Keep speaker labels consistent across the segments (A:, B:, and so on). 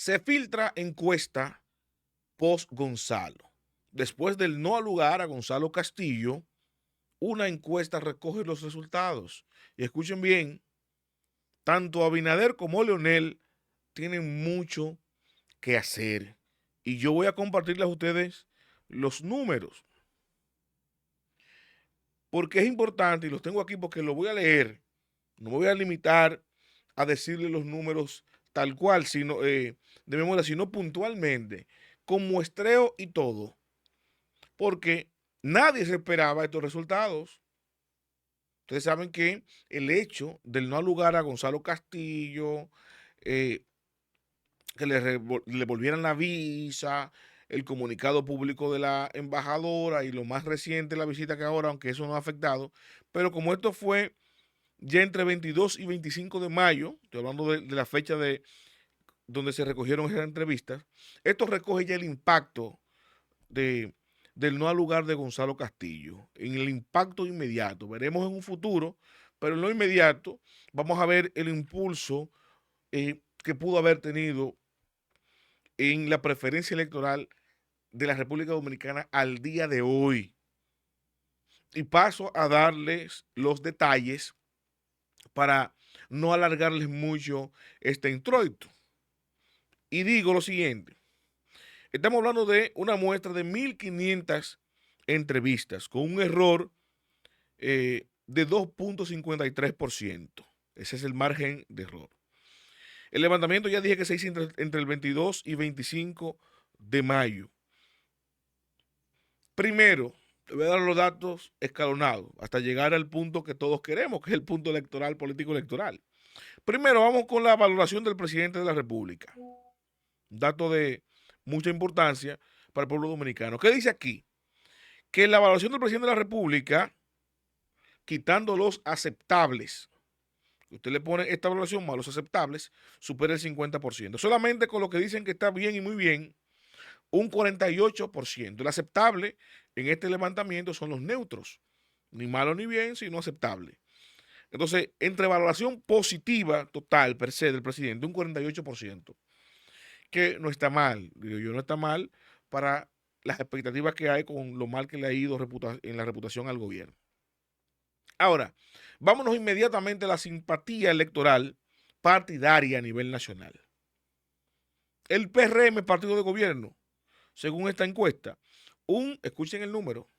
A: Se filtra encuesta post Gonzalo. Después del no al lugar a Gonzalo Castillo, una encuesta recoge los resultados. Y escuchen bien, tanto Abinader como Leonel tienen mucho que hacer. Y yo voy a compartirles a ustedes los números, porque es importante, y los tengo aquí porque los voy a leer. No me voy a limitar a decirle los números tal cual, sino de memoria, sino puntualmente, con muestreo y todo, porque nadie se esperaba estos resultados. Ustedes saben que el hecho del no lugar a Gonzalo Castillo, eh, que le volvieran la visa, el comunicado público de la embajadora y lo más reciente, la visita que ahora, aunque eso no ha afectado, pero como esto fue ya entre 22 y 25 de mayo, estoy hablando de la fecha de donde se recogieron esas entrevistas, esto recoge ya el impacto de, del no al lugar de Gonzalo Castillo, en el impacto inmediato. Veremos en un futuro, pero en lo inmediato vamos a ver el impulso que pudo haber tenido en la preferencia electoral de la República Dominicana al día de hoy. Y paso a darles los detalles para no alargarles mucho este introito. Y digo lo siguiente, estamos hablando de una muestra de 1.500 entrevistas con un error de 2.53%. Ese es el margen de error. El levantamiento ya dije que se hizo entre el 22 y 25 de mayo. Primero, te voy a dar los datos escalonados hasta llegar al punto que todos queremos, que es el punto electoral, político electoral. Primero, vamos con la valoración del presidente de la República. Un dato de mucha importancia para el pueblo dominicano. ¿Qué dice aquí? Que la evaluación del presidente de la República, quitando los aceptables, usted le pone esta evaluación más los aceptables, supera el 50%. Solamente con lo que dicen que está bien y muy bien, un 48%. El aceptable en este levantamiento son los neutros, ni malo ni bien, sino aceptable. Entonces, entre valoración positiva total per se del presidente, un 48%, que no está mal, digo yo, no está mal para las expectativas que hay con lo mal que le ha ido en la reputación al gobierno. Ahora, vámonos inmediatamente a la simpatía electoral partidaria a nivel nacional. El PRM, partido de gobierno, según esta encuesta, escuchen el número,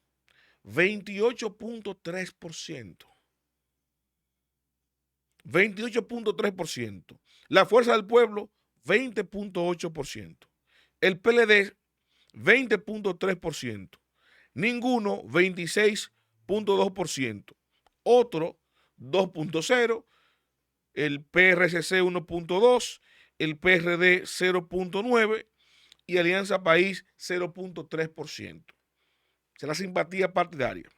A: 28.3%. 28.3%. La Fuerza del Pueblo, 20.8%. El PLD, 20.3%. Ninguno, 26.2%. Otro, 2.0%. El PRCC, 1.2%. El PRD, 0.9%. Y Alianza País, 0.3%. Esa es la simpatía partidaria.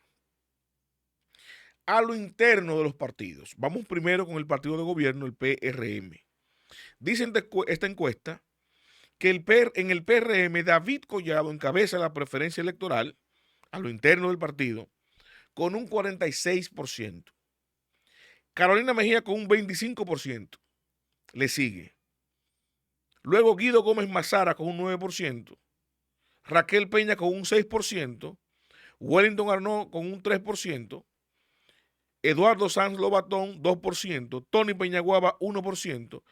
A: A lo interno de los partidos. Vamos primero con el partido de gobierno, el PRM. Dicen esta encuesta que en el PRM David Collado encabeza la preferencia electoral a lo interno del partido con un 46%. Carolina Mejía con un 25%. Le sigue. Luego Guido Gómez Mazara con un 9%. Raquel Peña con un 6%. Wellington Arnaud con un 3%. Eduardo Sanz Lobatón, 2%, Tony Peñaguaba, 1%,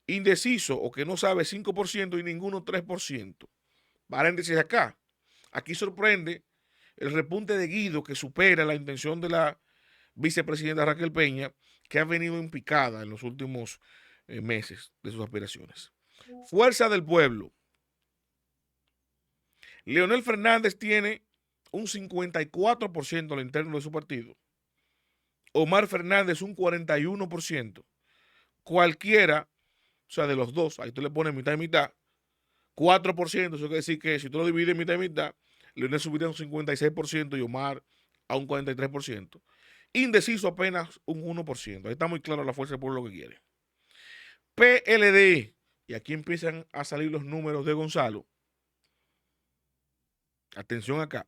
A: indeciso o que no sabe, 5% y ninguno, 3%. Paréntesis acá. Aquí sorprende el repunte de Guido que supera la intención de la vicepresidenta Raquel Peña, que ha venido en picada en los últimos meses de sus aspiraciones. Fuerza del Pueblo. Leonel Fernández tiene un 54% al interno de su partido. Omar Fernández un 41%. Cualquiera, o sea, de los dos, ahí tú le pones mitad y mitad, 4%, eso quiere decir que si tú lo divides mitad y mitad, Leonel subiría un 56% y Omar a un 43%. Indeciso apenas un 1%. Ahí está muy claro la fuerza del pueblo lo que quiere. PLD, y aquí empiezan a salir los números de Gonzalo. Atención acá.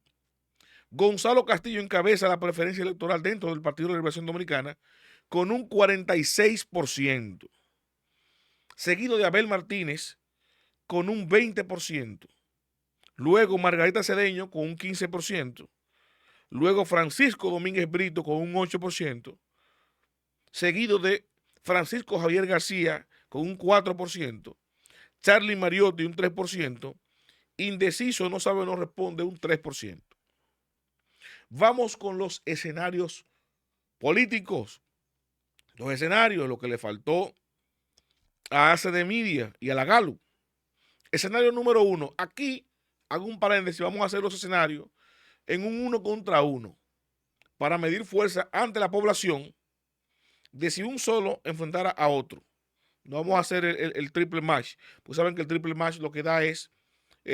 A: Gonzalo Castillo encabeza la preferencia electoral dentro del Partido de la Liberación Dominicana con un 46%, seguido de Abel Martínez, con un 20%. Luego Margarita Cedeño con un 15%. Luego Francisco Domínguez Brito con un 8%. Seguido de Francisco Javier García con un 4%. Charlie Mariotti un 3%. Indeciso, no sabe, no responde, un 3%. Vamos con los escenarios políticos. Los escenarios, lo que le faltó a ACD Media y a la Gallup. Escenario número 1. Aquí hago un paréntesis, vamos a hacer los escenarios en un 1 contra 1 para medir fuerza ante la población de si un solo enfrentara a otro. No vamos a hacer el triple match, pues saben que el triple match lo que da es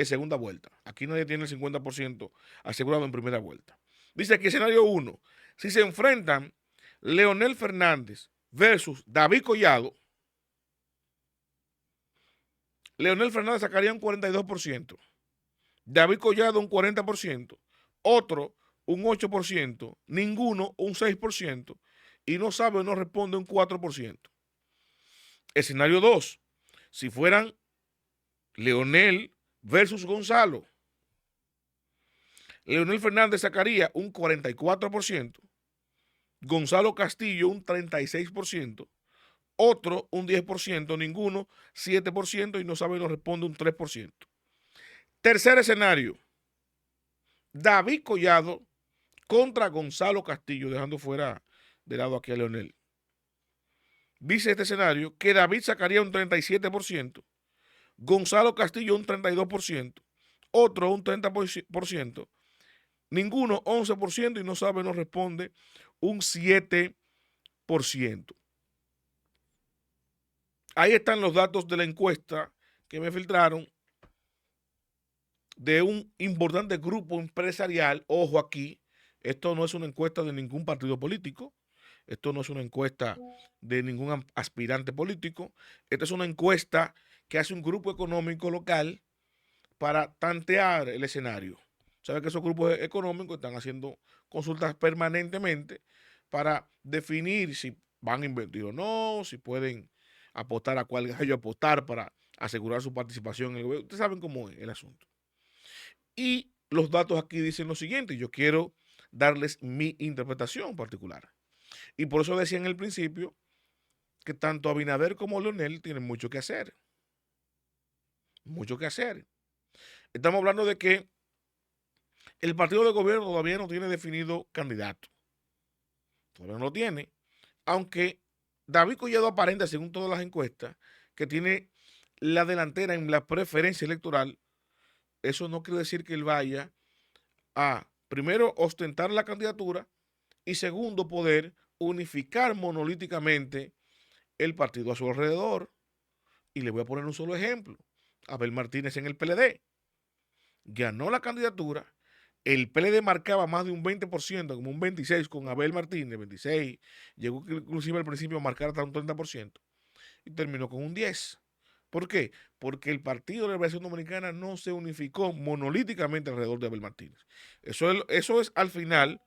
A: segunda vuelta. Aquí nadie tiene el 50% asegurado en primera vuelta. Dice aquí escenario 1. Si se enfrentan Leonel Fernández versus David Collado, Leonel Fernández sacaría un 42%, David Collado un 40%, otro un 8%, ninguno un 6% y no sabe o no responde un 4%. Escenario 2. Si fueran Leonel versus Gonzalo, Leonel Fernández sacaría un 44%, Gonzalo Castillo un 36%, otro un 10%, ninguno 7% y no sabe no responde un 3%. Tercer escenario, David Collado contra Gonzalo Castillo, dejando fuera de lado aquí a Leonel. Dice este escenario que David sacaría un 37%, Gonzalo Castillo un 32%, otro un 30%, ninguno 11% y no sabe, no responde un 7%. Ahí están los datos de la encuesta que me filtraron de un importante grupo empresarial. Ojo aquí, esto no es una encuesta de ningún partido político, esto no es una encuesta de ningún aspirante político, esta es una encuesta que hace un grupo económico local para tantear el escenario. Sabe que esos grupos económicos están haciendo consultas permanentemente para definir si van a invertir o no, si pueden apostar a cuál gallo apostar para asegurar su participación en el gobierno. Ustedes saben cómo es el asunto. Y los datos aquí dicen lo siguiente, yo quiero darles mi interpretación particular. Y por eso decía en el principio que tanto Abinader como Leonel tienen mucho que hacer. Mucho que hacer. Estamos hablando de que el partido de gobierno todavía no tiene definido candidato. Todavía no lo tiene. Aunque David Collado aparenta, según todas las encuestas, que tiene la delantera en la preferencia electoral. Eso no quiere decir que él vaya a, primero, ostentar la candidatura y segundo, poder unificar monolíticamente el partido a su alrededor. Y le voy a poner un solo ejemplo. Abel Martínez en el PLD ganó la candidatura, el PLD marcaba más de un 20%, como un 26% con Abel Martínez, 26%, llegó inclusive al principio a marcar hasta un 30% y terminó con un 10%. ¿Por qué? Porque el Partido de la Liberación Dominicana no se unificó monolíticamente alrededor de Abel Martínez. Eso es al final,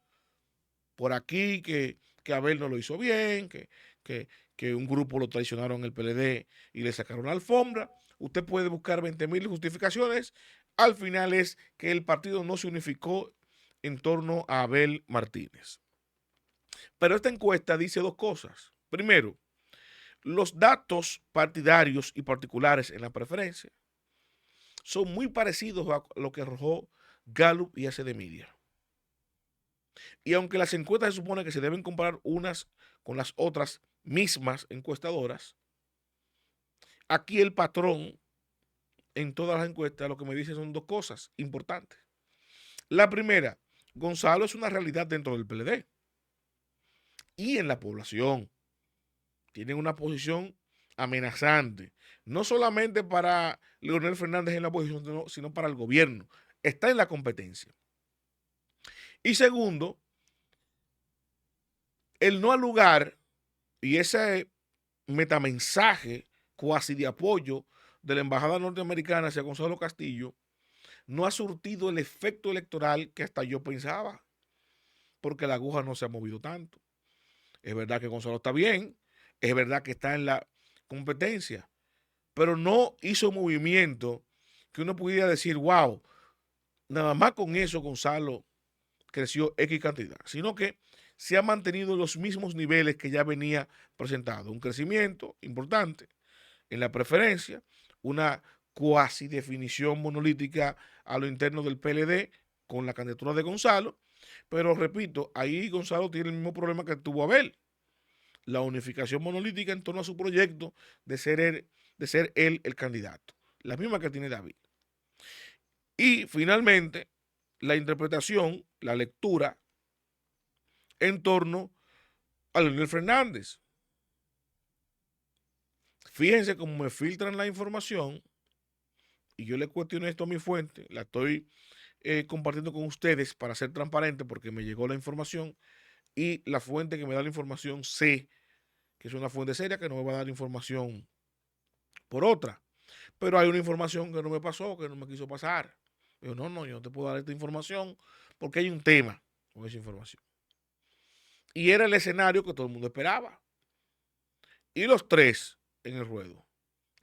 A: por aquí que Abel no lo hizo bien, que un grupo lo traicionaron en el PLD y le sacaron la alfombra. Usted puede buscar 20,000 justificaciones. Al final es que el partido no se unificó en torno a Abel Martínez. Pero esta encuesta dice dos cosas. Primero, los datos partidarios y particulares en la preferencia son muy parecidos a lo que arrojó Gallup y ACD Media. Y aunque las encuestas se supone que se deben comparar unas con las otras mismas encuestadoras, aquí el patrón en todas las encuestas lo que me dice son dos cosas importantes. La primera, Gonzalo es una realidad dentro del PLD y en la población. Tienen una posición amenazante, no solamente para Leonel Fernández en la oposición, sino para el gobierno. Está en la competencia. Y segundo, el no al lugar y ese metamensaje cuasi de apoyo de la embajada norteamericana hacia Gonzalo Castillo no ha surtido el efecto electoral que hasta yo pensaba, porque la aguja no se ha movido tanto. Es verdad que Gonzalo está bien, es verdad que está en la competencia, pero no hizo movimiento que uno pudiera decir, wow, nada más con eso Gonzalo creció X cantidad, sino que se ha mantenido en los mismos niveles que ya venía presentado. Un crecimiento importante en la preferencia, una cuasi definición monolítica a lo interno del PLD con la candidatura de Gonzalo, pero repito, ahí Gonzalo tiene el mismo problema que tuvo Abel, la unificación monolítica en torno a su proyecto de ser él el candidato, la misma que tiene David. Y finalmente, la interpretación, la lectura en torno a Leonel Fernández. Fíjense cómo me filtran la información y yo le cuestiono esto a mi fuente, la estoy compartiendo con ustedes para ser transparente porque me llegó la información y la fuente que me da la información sé que es una fuente seria que no me va a dar información por otra. Pero hay una información que no me pasó, que no me quiso pasar. Yo no, yo no te puedo dar esta información porque hay un tema con esa información. Y era el escenario que todo el mundo esperaba. Y los tres en el ruedo.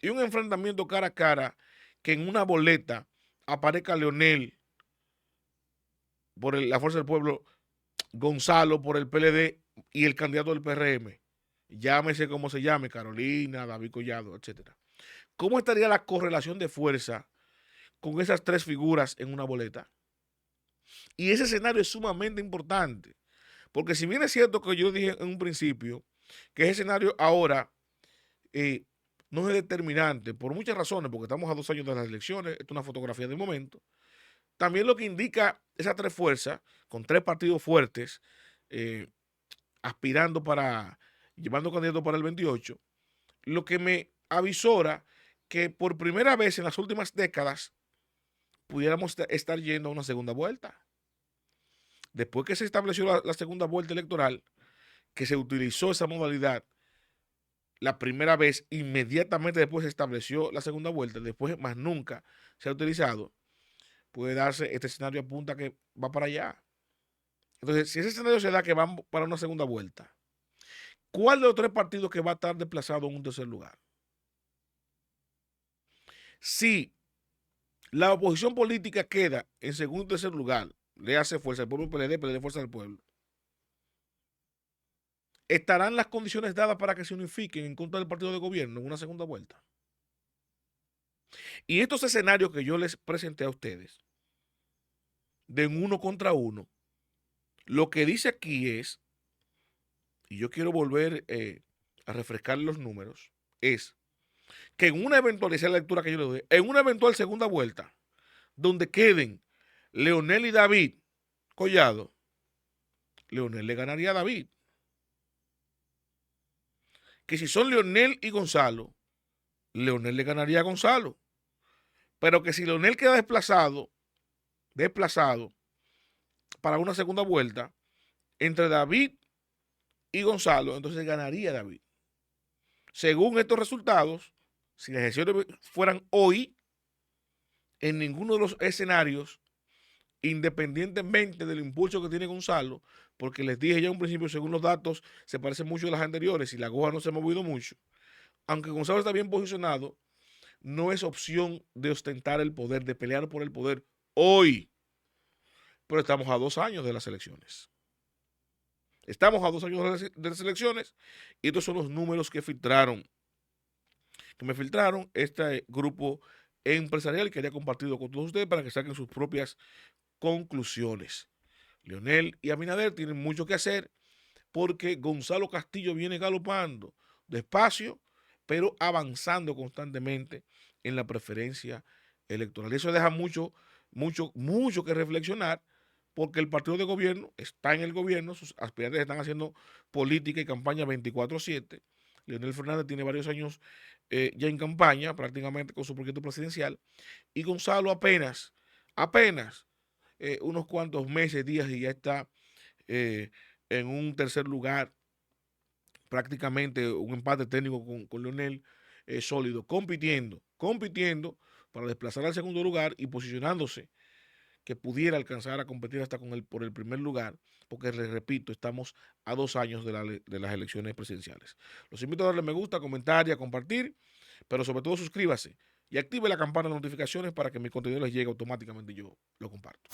A: Y un enfrentamiento cara a cara que en una boleta aparezca Leonel por la Fuerza del Pueblo, Gonzalo por el PLD y el candidato del PRM. Llámese como se llame, Carolina, David Collado, etcétera. ¿Cómo estaría la correlación de fuerza con esas tres figuras en una boleta? Y ese escenario es sumamente importante, porque si bien es cierto que yo dije en un principio que ese escenario ahora no es determinante por muchas razones, porque estamos a 2 años de las elecciones, esto es una fotografía del momento, también lo que indica esas tres fuerzas, con tres partidos fuertes, aspirando para, llevando candidatos para el 28, lo que me avisora que por primera vez en las últimas décadas pudiéramos estar yendo a una segunda vuelta. Después que se estableció la segunda vuelta electoral, que se utilizó esa modalidad la primera vez, inmediatamente después se estableció la segunda vuelta, después más nunca se ha utilizado, puede darse este escenario apunta que va para allá. Entonces, si ese escenario se da que van para una segunda vuelta, ¿cuál de los tres partidos que va a estar desplazado en un tercer lugar? Si la oposición política queda en segundo y tercer lugar, le hace Fuerza del Pueblo PLD, PLD Fuerza del Pueblo, ¿estarán las condiciones dadas para que se unifiquen en contra del partido de gobierno en una segunda vuelta? Y estos escenarios que yo les presenté a ustedes, de uno contra uno, lo que dice aquí es, y yo quiero volver a refrescar los números, es que en una eventual, esa es la lectura que yo le doy, en una eventual segunda vuelta, donde queden Leonel y David Collado, Leonel le ganaría a David. Que si son Leonel y Gonzalo, Leonel le ganaría a Gonzalo. Pero que si Leonel queda desplazado para una segunda vuelta, entre David y Gonzalo, entonces ganaría David. Según estos resultados, si las elecciones fueran hoy, en ninguno de los escenarios, independientemente del impulso que tiene Gonzalo, porque les dije ya en un principio, según los datos, se parecen mucho a las anteriores y la aguja no se ha movido mucho. Aunque Gonzalo está bien posicionado, no es opción de ostentar el poder, de pelear por el poder hoy. Pero estamos a 2 años de las elecciones. Estamos a 2 años de las elecciones y estos son los números que me filtraron este grupo empresarial que haya compartido con todos ustedes para que saquen sus propias conclusiones. Leonel y Abinader tienen mucho que hacer porque Gonzalo Castillo viene galopando despacio, pero avanzando constantemente en la preferencia electoral. Y eso deja mucho que reflexionar porque el partido de gobierno está en el gobierno, sus aspirantes están haciendo política y campaña 24/7. Leonel Fernández tiene varios años ya en campaña, prácticamente con su proyecto presidencial, y Gonzalo apenas unos cuantos meses, días y ya está en un tercer lugar, prácticamente un empate técnico con Leonel sólido, compitiendo para desplazar al segundo lugar y posicionándose que pudiera alcanzar a competir hasta por el primer lugar, porque les repito, estamos a 2 años de las elecciones presidenciales. Los invito a darle me gusta, a comentar y a compartir, pero sobre todo suscríbase y active la campana de notificaciones para que mi contenido les llegue automáticamente y yo lo comparto.